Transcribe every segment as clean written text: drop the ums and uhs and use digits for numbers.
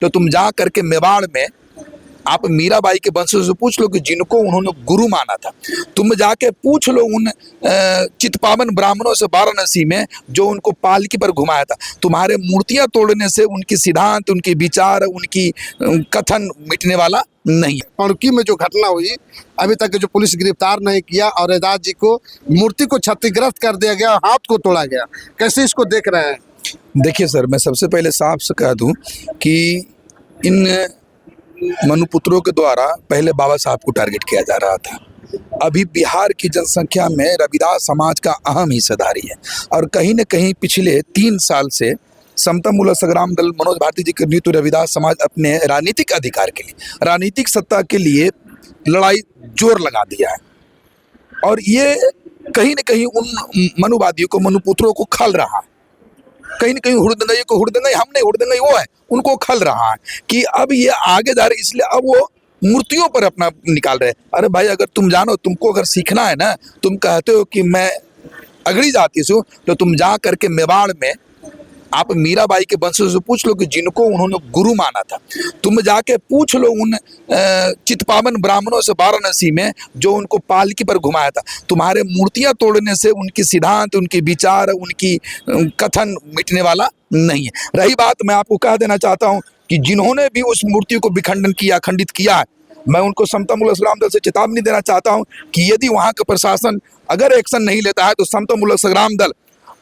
तो तुम जा करके मेवाड़ में आप मीराबाई के वंशजों से पूछ लो कि जिनको उन्होंने गुरु माना था। तुम जाके पूछ लो उन चितपावन ब्राह्मणों से वाराणसी में जो उनको पालकी पर घुमाया था। तुम्हारे मूर्तियां तोड़ने से उनकी सिद्धांत, उनकी विचार, उनकी कथन मिटने वाला नहीं है। पणकी में जो घटना हुई, अभी तक जो पुलिस गिरफ्तार नहीं किया और रैदास जी को मूर्ति को क्षतिग्रस्त कर दिया गया, हाथ को तोड़ा गया, कैसे इसको देख रहे हैं? देखिए सर, मैं सबसे पहले साफ से कह दूं कि इन मनुपुत्रों के द्वारा पहले बाबा साहब को टारगेट किया जा रहा था। अभी बिहार की जनसंख्या में रविदास समाज का अहम हिस्सेदारी है और कहीं न कहीं पिछले 3 साल से समता मूलक संग्राम दल मनोज भारती जी के नेतृत्व रविदास समाज अपने राजनीतिक अधिकार के लिए, राजनीतिक सत्ता के लिए लड़ाई जोर लगा दिया है और ये कहीं न कहीं उन मनुवादियों को, मनुपुत्रों को खल रहा है। कहीं न कहीं हुड़दंगाई को, हुड़दंगाई हम नहीं, हुड़दंगाई वो है, उनको खल रहा है कि अब ये आगे जा रहे, इसलिए अब वो मूर्तियों पर अपना निकाल रहे हैं। अरे भाई, अगर तुम जानो, तुमको अगर सीखना है ना, तुम कहते हो कि मैं अगड़ी जाति से हूँ, तो तुम जा करके मेवाड़ में आप मीराबाई के वंशजों से पूछ लो कि जिनको उन्होंने गुरु माना था। तुम जाके पूछ लो उन चितपावन ब्राह्मणों से वाराणसी में जो उनको पालकी पर घुमाया था। तुम्हारे मूर्तियां तोड़ने से उनकी सिद्धांत, उनकी विचार, उनकी कथन मिटने वाला नहीं है। रही बात, मैं आपको कह देना चाहता हूं कि जिन्होंने भी उस मूर्ति को विखंडन किया, खंडित किया है, मैं उनको समता मूलक संग्राम दल से चेतावनी देना चाहता हूं कि यदि वहां का प्रशासन अगर एक्शन नहीं लेता है तो समता मूलक संग्राम दल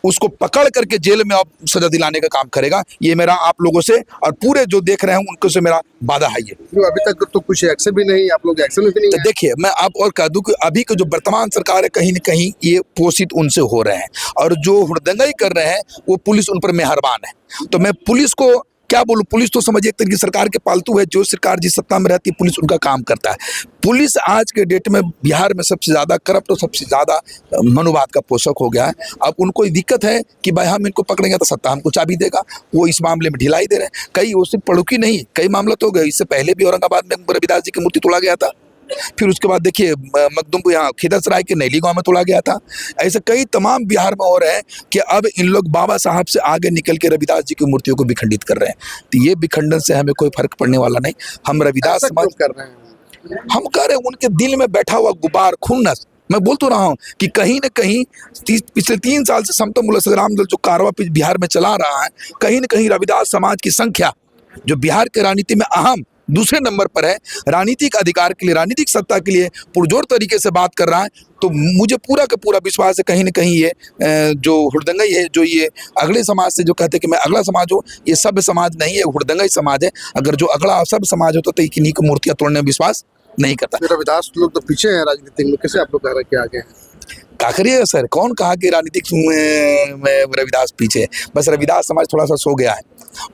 उसको पकड़ करके जेल में अब सजा दिलाने का काम करेगा। ये मेरा आप लोगों से और पूरे जो देख रहे हैं उनको से मेरा वादा है। ये अभी तक तो कुछ एक्शन भी नहीं, आप लोग एक्शन भी नहीं। तो देखिए, मैं आप और कह दूं कि अभी के जो वर्तमान सरकार है, कहीं न कहीं ये पोषित उनसे हो रहे हैं और जो हुड़दंगाई कर रहे हैं वो पुलिस उन पर मेहरबान है। तो मैं पुलिस को क्या बोलूं, पुलिस तो समझिए एक तरीके से सरकार के पालतू है। जो सरकार जिस सत्ता में रहती है, पुलिस उनका काम करता है। पुलिस आज के डेट में बिहार में सबसे ज़्यादा करप्ट और सबसे ज़्यादा मनुवाद का पोषक हो गया है। अब उनको दिक्कत है कि भाई हम इनको पकड़ेंगे तो सत्ता हमको चाबी देगा, वो इस मामले में ढिलाई दे रहे हैं। कई वो सिर्फ पड़ोकी नहीं, कई मामला तो हो गए। इससे पहले भी औरंगाबाद में रविदास जी की मूर्ति तोड़ा गया था, फिर उसके बाद देखिए मखदुमपुर यहाँ खिदसराय के नैली गांव में तोड़ा गया था। ऐसे कई तमाम बिहार में हो रहे हैं कि अब इन लोग बाबा साहब से आगे निकल के रविदास जी की मूर्तियों को विखंडित कर रहे हैं। तो ये विखंडन से हमें कोई फर्क पड़ने वाला नहीं। हम रविदास समाज कर रहे हैं, हम कह रहे हैं उनके दिल में बैठा हुआ गुबार, खुन्नस। मैं बोल तो रहा हूँ कि कहीं न कहीं पिछले 3 साल से समता मूलक संग्राम दल जो कारवां बिहार में चला रहा है, कहीं न कहीं रविदास समाज की संख्या जो बिहार के राजनीति में अहम दूसरे नंबर पर है, राजनीतिक अधिकार के लिए, राजनीतिक सत्ता के लिए पुरजोर तरीके से बात कर रहा है। तो मुझे पूरा का पूरा विश्वास है कहीं न कहीं ये जो हुड़दंगाई है, जो ये अगले समाज से जो कहते हैं कि मैं अगला समाज हूँ, ये सभ्य समाज नहीं है, हुड़दंगाई समाज है। अगर जो अगला सभ्य समाज होता तो इन्हीं को मूर्तियां तोड़ने में विश्वास नहीं करता। रविदास लोग तो पीछे हैं राजनीतिक में, कैसे आप लोग कह रहे हैं कि आगे हैं? क्या करिएगा सर, कौन कहा कि राजनीतिक में रविदास पीछे है? बस रविदास समाज थोड़ा सा सो गया है।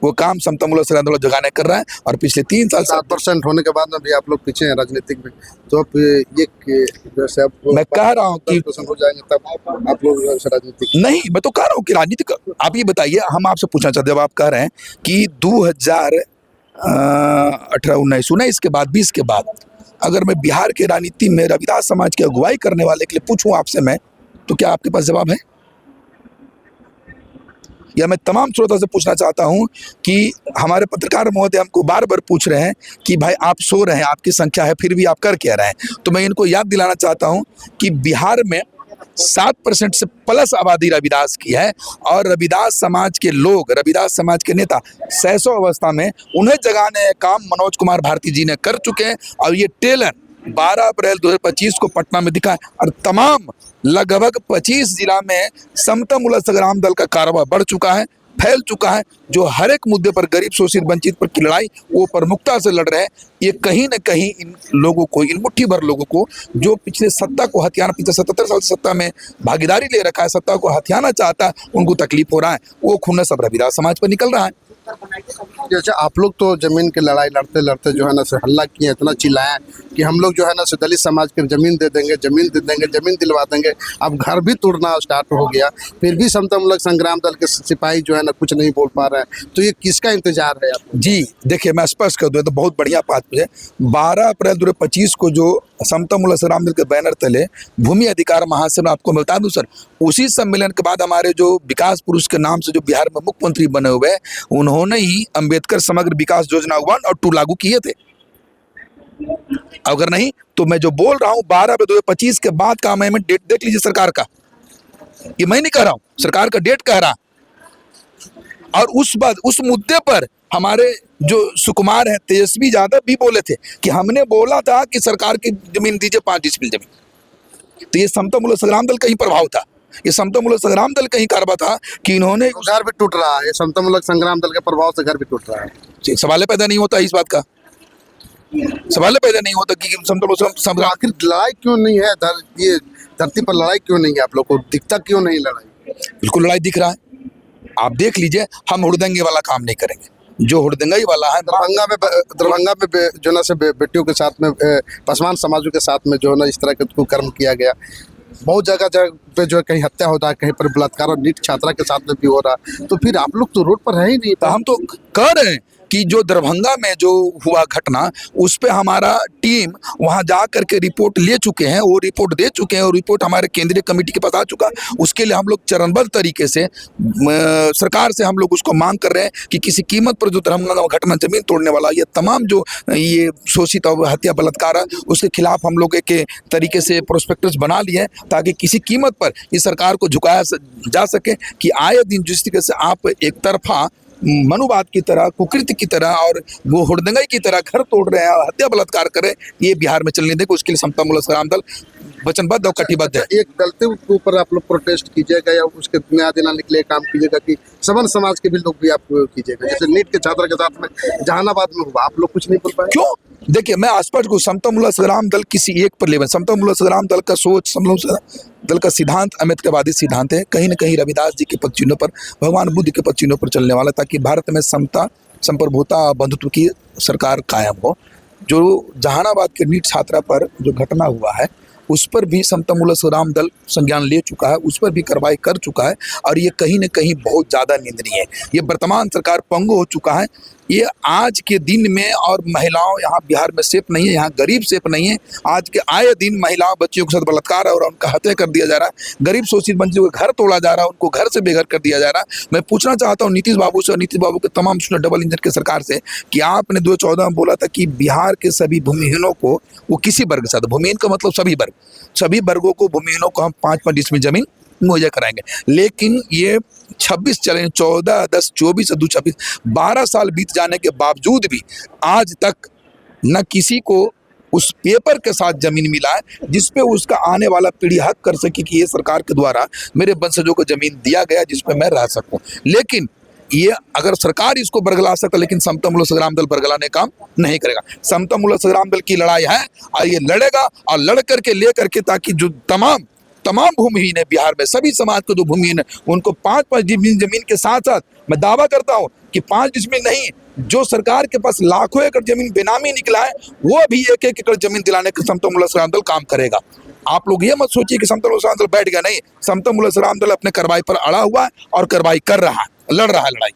वो काम समता मूलक संग्राम दल जगाने कर रहा है और पिछले 3 साल 7% होने के बाद में भी आप लोग पीछे हैं राजनीतिक में। तो अब ये जैसे आप मैं कह रहा हूँ कि हो जाएंगे तब आप लोग राजनीतिक नहीं, मैं तो कह रहा हूँ कि राजनीतिक। आप ये बताइए, हम आपसे पूछना चाहते हैं, जब आप कह रहे हैं कि 2018-19 के बाद, 20 के बाद अगर मैं बिहार के राजनीति में रविदास समाज की अगुवाई करने वाले के लिए पूछूं आपसे मैं, तो क्या आपके पास जवाब है? या मैं तमाम श्रोता से पूछना चाहता हूं कि हमारे पत्रकार महोदय हमको बार बार पूछ रहे हैं कि भाई आप सो रहे हैं, आपकी संख्या है, फिर भी आप कर क्या रहे हैं? तो मैं इनको याद दिलाना चाहता हूं कि बिहार में 7% से प्लस आबादी रविदास की है और रविदास समाज के लोग, रविदास समाज के नेता सहसो अवस्था में उन्हें जगाने का काम मनोज कुमार भारती जी ने कर चुके हैं। और ये टेलर 12 अप्रैल 2025 को पटना में दिखा है और तमाम लगभग 25 जिला में समता मूलक संग्राम दल का कारवां बढ़ चुका है, फैल चुका है। जो हर एक मुद्दे पर, गरीब शोषित वंचित पर की लड़ाई वो प्रमुखता से लड़ रहे हैं। ये कहीं न कहीं इन लोगों को, इन मुट्ठी भर लोगों को जो पिछले सत्ता को हथियाना, पिछले 77 साल से सत्ता में भागीदारी ले रखा है, सत्ता को हथियाना चाहता है, उनको तकलीफ हो रहा है। वो खुन्नस सब रविदास समाज पर निकल रहा है। जैसे आप लोग तो जमीन की लड़ाई लड़ते लड़ते जो है ना से हल्ला किए, इतना चिल्लाया कि हम लोग जो है ना से दलित समाज के जमीन दे देंगे, जमीन दे देंगे, जमीन दिलवा देंगे। अब घर भी तोड़ना स्टार्ट हो गया, फिर भी समता मूलक संग्राम दल के सिपाही जो है ना कुछ नहीं बोल पा रहे हैं। तो ये किसका इंतजार है आपको? जी देखिए, मैं स्पष्ट कर दूं, तो बहुत बढ़िया बात है। 12 अप्रैल 2025 को जो समता मूलक संग्राम दल के बैनर तले भूमि अधिकार महासम्मेलन, आपको मैं बता दूं सर, उसी सम्मेलन के बाद हमारे जो विकास पुरुष के नाम से जो बिहार में मुख्यमंत्री बने हुए हैं, उन्होंने ही अम्बेडकर अम्बेडकर समग्र विकास योजना 1 और 2 लागू किए थे? अगर नहीं तो मैं जो बोल रहा हूं 12/2025 के बाद का अमेंडमेंट डेट देख लीजिए सरकार का। ये मैं नहीं कह रहा हूं, सरकार का डेट कह रहा। और उस मुद्दे पर हमारे जो सुकुमार है, तेजस्वी यादव भी बोले थे कि हमने बोला था कि सरकार की जमीन दीजिए 5 डिसमिल जमीन। तो ये समता मूलक संग्राम दल का ही प्रभाव था, ये समता मूलक संग्राम दल का ही कारवा था कि इन्होंने घर भी टूट रहा है, समता मूलक संग्राम दल के प्रभाव से घर भी टूट रहा है। सवाल पैदा नहीं होता इस बात का, सवाल पैदा नहीं होता कि समता मूलक संग्राम। आखिर लड़ाई क्यों नहीं है? ये धरती पर लड़ाई क्यों नहीं है? आप लोग को दिखता क्यों नहीं लड़ाई? बिल्कुल लड़ाई दिख रहा है, आप देख लीजिए। हम हुड़दंगे वाला काम नहीं करेंगे, जो हुड़दंगा ही वाला है। दरभंगा में जो ना से बेटियों के साथ में पसवान समाजों के साथ में जो ना इस तरह के कुकर्म किया गया। बहुत जगह पे जो है कहीं हत्या हो रहा है, कहीं पर बलात्कार और नीट छात्रा के साथ में भी हो रहा है। तो फिर आप लोग तो रोड पर है ही नहीं। तो हम तो कह रहे हैं कि जो दरभंगा में जो हुआ घटना, उस पे हमारा टीम वहां जा करके रिपोर्ट ले चुके हैं, वो रिपोर्ट दे चुके हैं और रिपोर्ट हमारे केंद्रीय कमेटी के पास आ चुका। उसके लिए हम लोग चरणबद्ध तरीके से सरकार से हम लोग उसको मांग कर रहे हैं कि किसी कीमत पर जो दरभंगा में घटना, जमीन तोड़ने वाला, ये तमाम जो ये शोषित और हत्या बलात्कार है, उसके खिलाफ हम लोग एक तरीके से प्रोस्पेक्टस बना लिए हैं ताकि किसी कीमत पर इस सरकार को झुकाया जा सके कि आए दिन जिस तरीके से आप एक तरफा मनुवाद की तरह, कुकृत्य की तरह और वो हुड़दंगाई की तरह घर तोड़ रहे हैं और हत्या बलात्कार कर रहे हैं, ये बिहार में चलने देंगे। उसके लिए समता मूलक संग्राम दल वचनबद्ध और कटिबद्ध है। एक दलते के ऊपर आप लोग प्रोटेस्ट कीजिएगा या उसके न्याय दिलाने के लिए काम कीजिएगा कि सवन समाज के भी लोग भी आप कीजिएगा? जैसे नीट के छात्र के साथ में जहानाबाद में हुआ, आप लोग कुछ नहीं बोल पाए क्यों? देखिए, मैं स्पष्ट को समता मूलक संग्राम दल किसी एक पर लेवल, समता मूलक संग्राम दल का सोच, दल का सिद्धांत अम्बेडकरवादी सिद्धांत है, कहीं न कहीं रविदास जी के पद चिन्हों पर, भगवान बुद्ध के पद चिन्हों पर चलने वाला, ताकि भारत में समता, संप्रभुता, बंधुत्व की सरकार कायम हो। जो जहानाबाद के नीट छात्रा पर जो घटना हुआ है, उस पर भी समता मूलक संग्राम दल संज्ञान ले चुका है, उस पर भी कार्रवाई कर चुका है और ये कहीं न कहीं बहुत ज़्यादा निंदनीय है। ये वर्तमान सरकार पंगु हो चुका है। ये आज के दिन में और महिलाओं यहाँ बिहार में सेफ नहीं है, यहाँ गरीब सेफ नहीं है। आज के आए दिन महिलाओं बच्चियों के साथ बलात्कार और उनका हत्या कर दिया जा रहा है, गरीब शोषित बच्चियों का घर तोड़ा जा रहा है, उनको घर से बेघर कर दिया जा रहा है। मैं पूछना चाहता हूँ नीतीश बाबू से और नीतीश बाबू के तमाम डबल इंजन के सरकार से कि आपने 2014 में बोला था कि बिहार के सभी भूमिहीनों को, वो किसी वर्ग से, भूमिहीन का मतलब सभी वर्गों को, भूमिहीनों को हम 5-5 डिसमिल जमीन मुहैया कराएंगे। लेकिन ये 26 चले, 14, 10, 24 और 26, 12 साल बीत जाने के बावजूद भी आज तक न किसी को उस पेपर के साथ जमीन मिला है जिस पे उसका आने वाला पीढ़ी हक कर सके कि ये सरकार के द्वारा मेरे वंशजों को जमीन दिया गया जिस पे मैं रह सकूं। लेकिन ये अगर सरकार इसको बरगला सकता, लेकिन समता मूलक संग्राम दल बरगलाने काम नहीं करेगा। समता मूलक संग्राम दल की लड़ाई है और ये लड़ेगा और लड़ करके ले करके, ताकि जो तमाम भूमिहीन है बिहार में, सभी समाज को जो भूमिहीन है, उनको 5-5 डिसमिल जमीन के साथ साथ मैं दावा करता हूं कि 5 डिसमिल नहीं, जो सरकार के पास लाखों एकड़ जमीन बेनामी निकला है, वो भी 1-1 एकड़ जमीन दिलाने का समता मूलक संग्राम दल काम करेगा। आप लोग ये मत सोचिए कि समता मूलक संग्राम दल बैठ गया, नहीं, समता मूलक संग्राम दल अपने कार्रवाई पर अड़ा हुआ है और कार्रवाई कर रहा है, लड़ रहा है लड़ाई।